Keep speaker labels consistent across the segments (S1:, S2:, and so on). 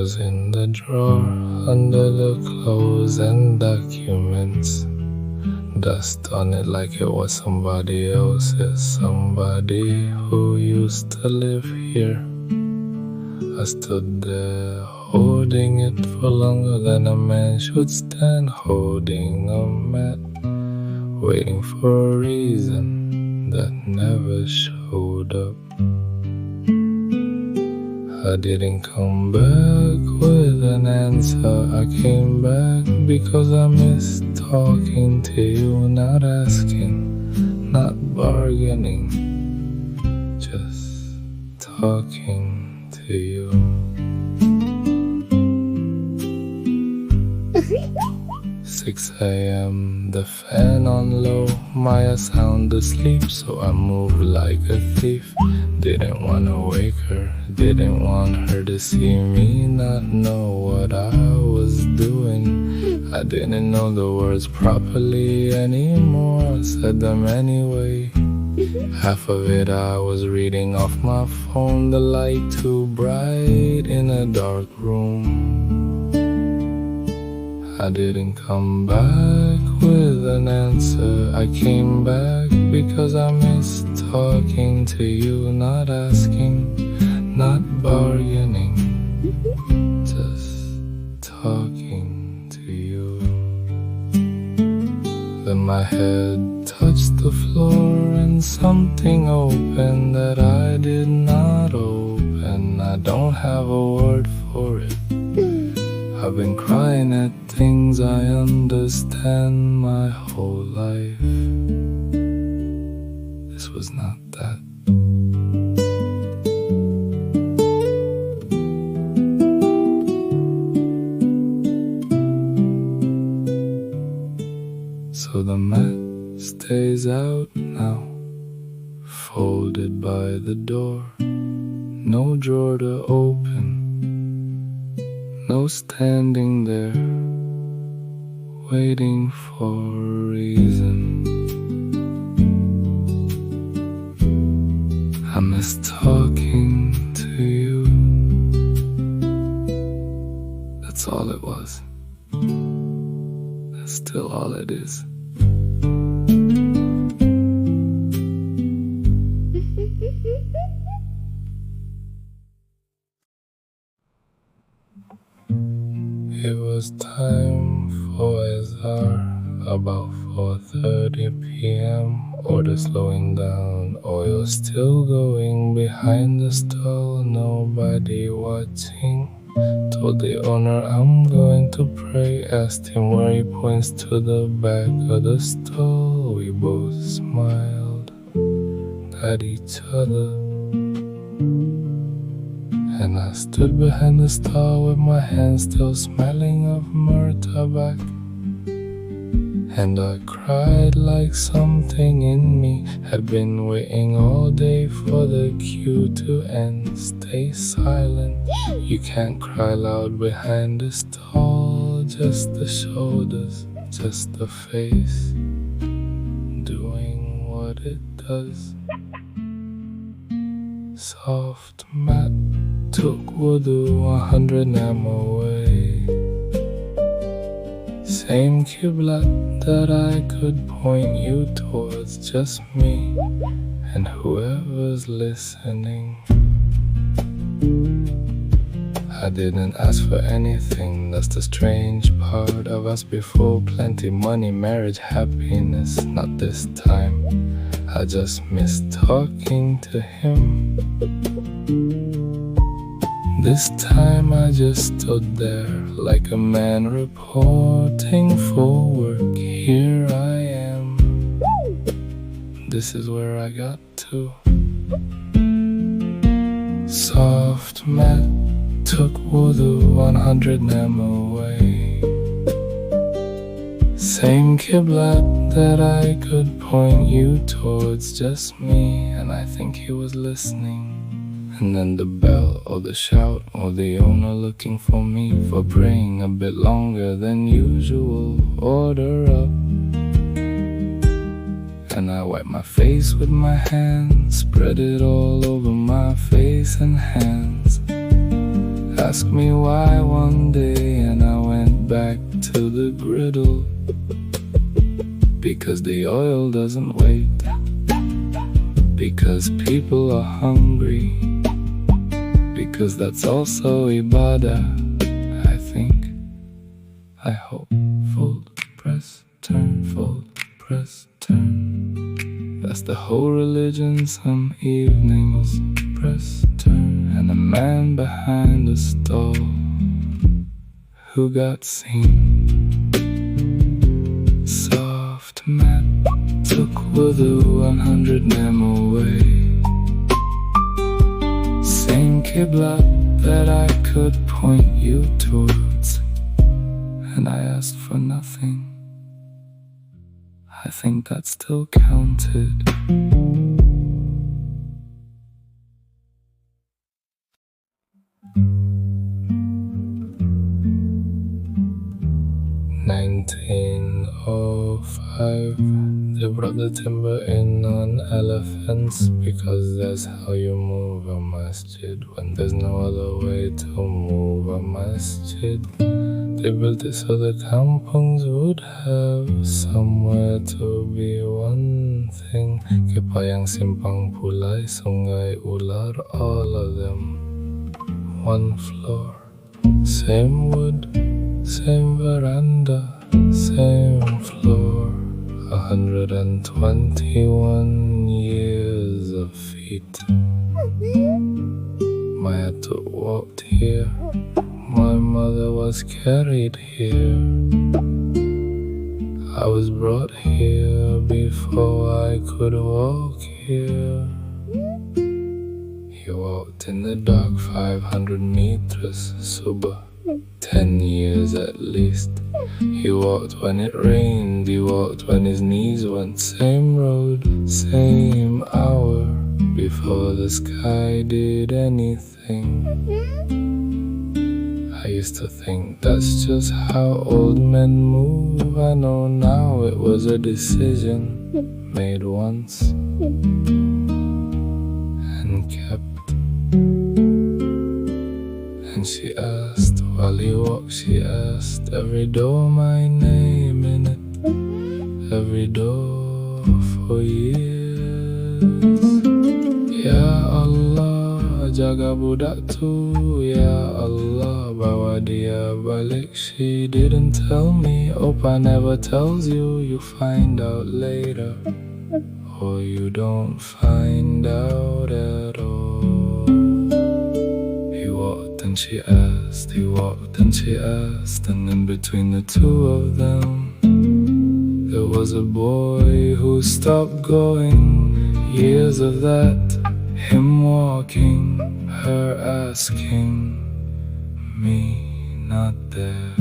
S1: was in the drawer, under the clothes and documents. Dust on it like it was somebody else's, somebody who used to live here. I stood there holding it for longer than a man should stand holding a mat, waiting for a reason that never showed up. I didn't come back with an answer. I came back because I missed talking to you, not asking, not bargaining, just talking to you. 6 a.m., the fan on low, Maya sound asleep, so I moved like a thief. Didn't wanna wake her, didn't want her to see me not know what I was doing. I didn't know the words properly anymore, I said them anyway. Half of it I was reading off my phone, the light too bright in a dark room. I didn't come back with an answer. I came back because I missed talking to you, not asking, not bargaining, just talking to you. Then my head touched the floor and something opened that I did not open. I don't have a word for it. I've been crying at things I understand my whole life. This was not that. So the mat stays out now, folded by the door. No drawer to open, no standing there, waiting for a reason. I miss talking to you. That's all it was. That's still all it is. It was time for Asar, about 4:30 p.m. Order slowing down, oil still going behind the stall, nobody watching. Told the owner I'm going to pray, asked him where, he points to the back of the stall. We both smiled at each other, and I stood behind the stall with my hands still smelling of murtabak. And I cried like something in me had been waiting all day for the queue to end. Stay silent, you can't cry loud behind the stall. Just the shoulders, just the face, doing what it does. Soft mat took wudu 100 nam away. Same qiblat that I could point you towards, just me and whoever's listening. I didn't ask for anything, that's the strange part of us before. Plenty money, marriage, happiness, not this time. I just miss talking to him. This time I just stood there like a man reporting for work. Here I am, this is where I got to. Soft mat took wudu 100 nam away. Same qiblat that I could point you towards, just me, and I think he was listening. And then the bell or the shout or the owner looking for me for praying a bit longer than usual. Order up. And I wipe my face with my hands, spread it all over my face and hands. Ask me why one day and I went back to the griddle. Because the oil doesn't wait. Because people are hungry. Because that's also ibadah. I think, I hope. Fold, press, turn, fold, press, turn. That's the whole religion. Some evenings, press, turn. And a man behind the stall who got seen. Soft mat took wudu 100 nem away. Same Qibla that I could point you towards. And I asked for nothing. I think that still counted. "1905, they brought the timber in on elephants, because that's how you move a masjid when there's no other way to move a masjid. They built it so the kampungs would have somewhere to be. One thing, Kepayang, Simpang, Pulai, Sungai, Ular, all of them. One floor, same wood, same veranda, same floor. 121 years of feet. My Atuk walked here. My mother was carried here. I was brought here before I could walk here. He walked in the dark 500 meters, Subuh, 10 years at least. He walked when it rained, he walked when his knees went. Same road, same hour, before the sky did anything. I used to think that's just how old men move. I know now it was a decision made once and kept. And she asked, while he walked, she asked, every door my name in it, every door for years. Ya Allah, jaga budak tu, Ya Allah, bawa dia balik. She didn't tell me, Opa never tells you. You find out later, or you don't find out at all. He walked and she asked, he walked and she asked, and in between the two of them, there was a boy who stopped going. Years of that, him walking, her asking, me not there.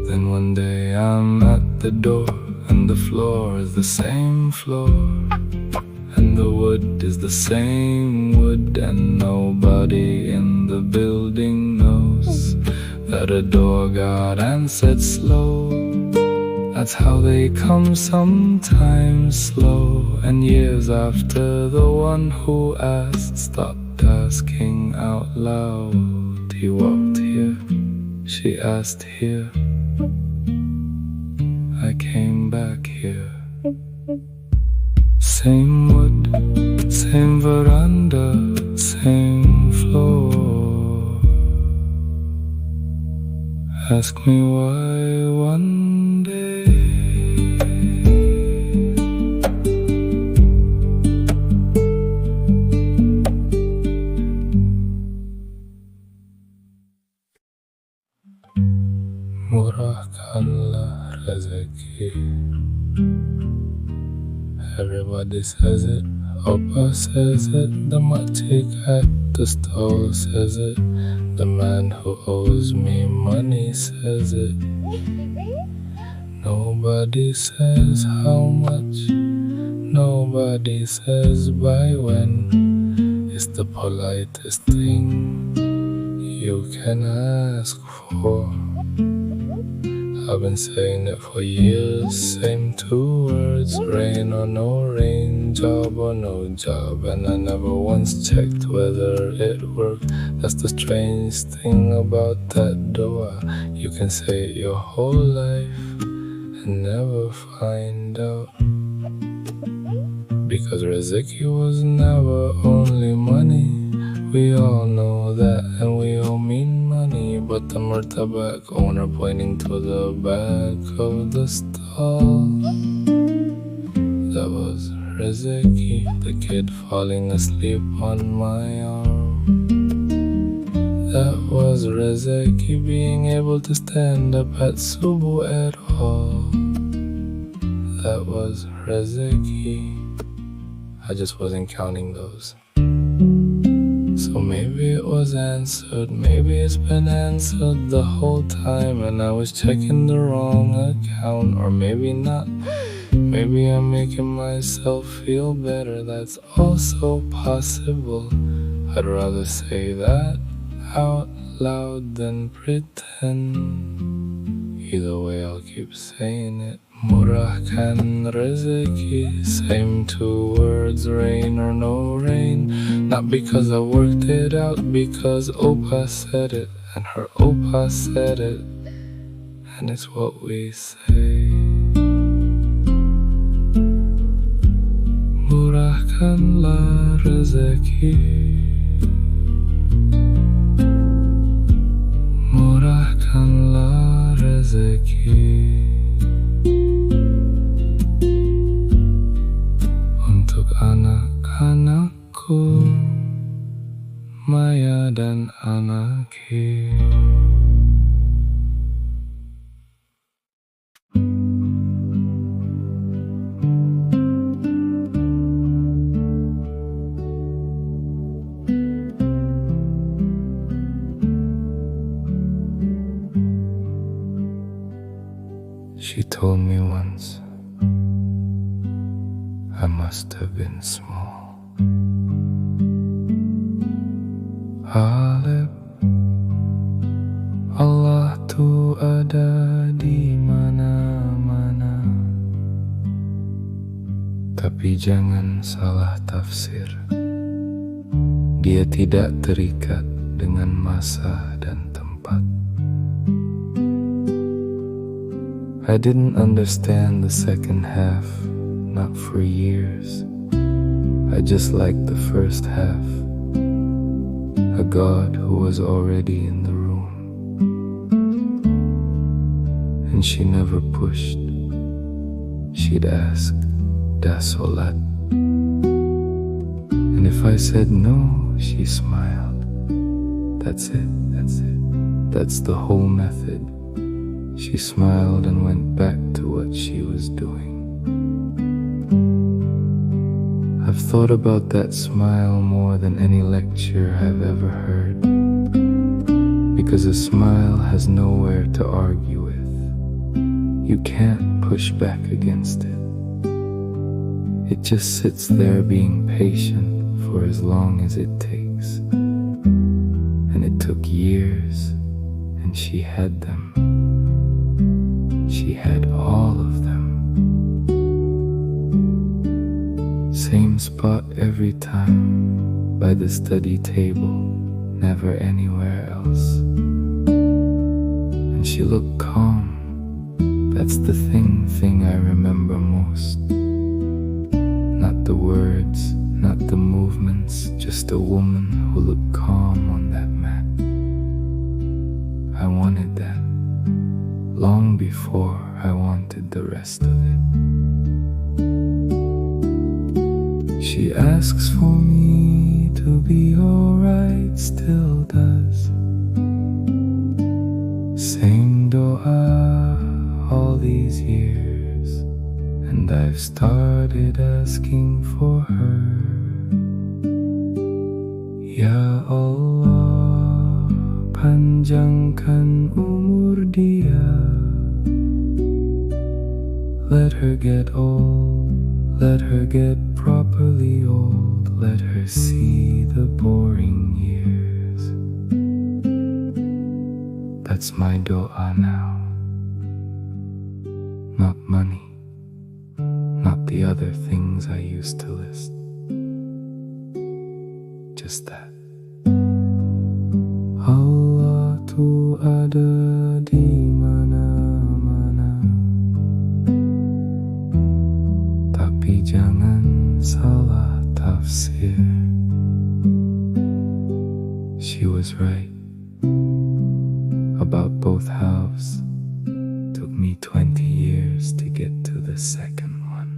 S1: Then one day I'm at the door, and the floor is the same floor, and the wood is the same wood, and nobody in the building knows that a door got answered slow. That's how they come, sometimes slow. And years after, the one who asked stopped asking out loud. He walked here, she asked here, I came back here. Same wood, same veranda, same floor. Ask me why one day. Murahkanlah Rezeki. Everybody says it, Opa says it, the matik at the stall says it, the man who owes me money says it. Nobody says how much, nobody says by when. It's the politest thing you can ask for. I've been saying it for years, same two words, rain or no rain, job or no job, and I never once checked whether it worked. That's the strange thing about that dua. You can say it your whole life and never find out. Because Rezeki was never only money. We all know that, and we all mean money. But the murtabak owner pointing to the back of the stall, that was Rezeki, the kid falling asleep on my arm. That was Rezeki being able to stand up at Subuh at all. That was Rezeki. I just wasn't counting those. So maybe it was answered, maybe it's been answered the whole time, and I was checking the wrong account, or maybe not. Maybe I'm making myself feel better, that's also possible. I'd rather say that out loud than pretend. Either way, I'll keep saying it. Murahkanlah Rezeki, same two words, rain or no rain. Not because I worked it out, because Opa said it, and her Opa said it, and it's what we say. Murahkanlah Rezeki, Murahkanlah Rezeki. Untuk anak-anakku, Maya dan Anaki. She told me once, I must have been small. Alif, Allah tu ada di mana-mana. Tapi jangan salah tafsir. Dia tidak terikat dengan masa dan tempat. I didn't understand the second half, not for years. I just liked the first half. A God who was already in the room. And she never pushed. She'd ask, "Das Solat?" And if I said no, she smiled. That's it, that's it. That's the whole method. She smiled and went back to what she was doing. I've thought about that smile more than any lecture I've ever heard, because a smile has nowhere to argue with. You can't push back against it. It just sits there being patient for as long as it takes. And it took years, and she had them. She had all of them. Same spot every time, by the study table, never anywhere else. And she looked calm. That's the thing I remember most. Not the words, not the movements, just a woman who looked calm on that mat. I wanted that. Long before I wanted the rest of it. She asks for me to be alright, still does. Same dua all these years, and I've started asking for her. Ya Allah, panjangkan umur dia. Let her get old, let her get properly old, let her see the boring years. That's my dua now. Not money, not the other things I used to list. Just that. Allah tu ada di mana-mana, tapi jangan salah tafsir. She was right about both halves. Took me 20 years to get to the second one.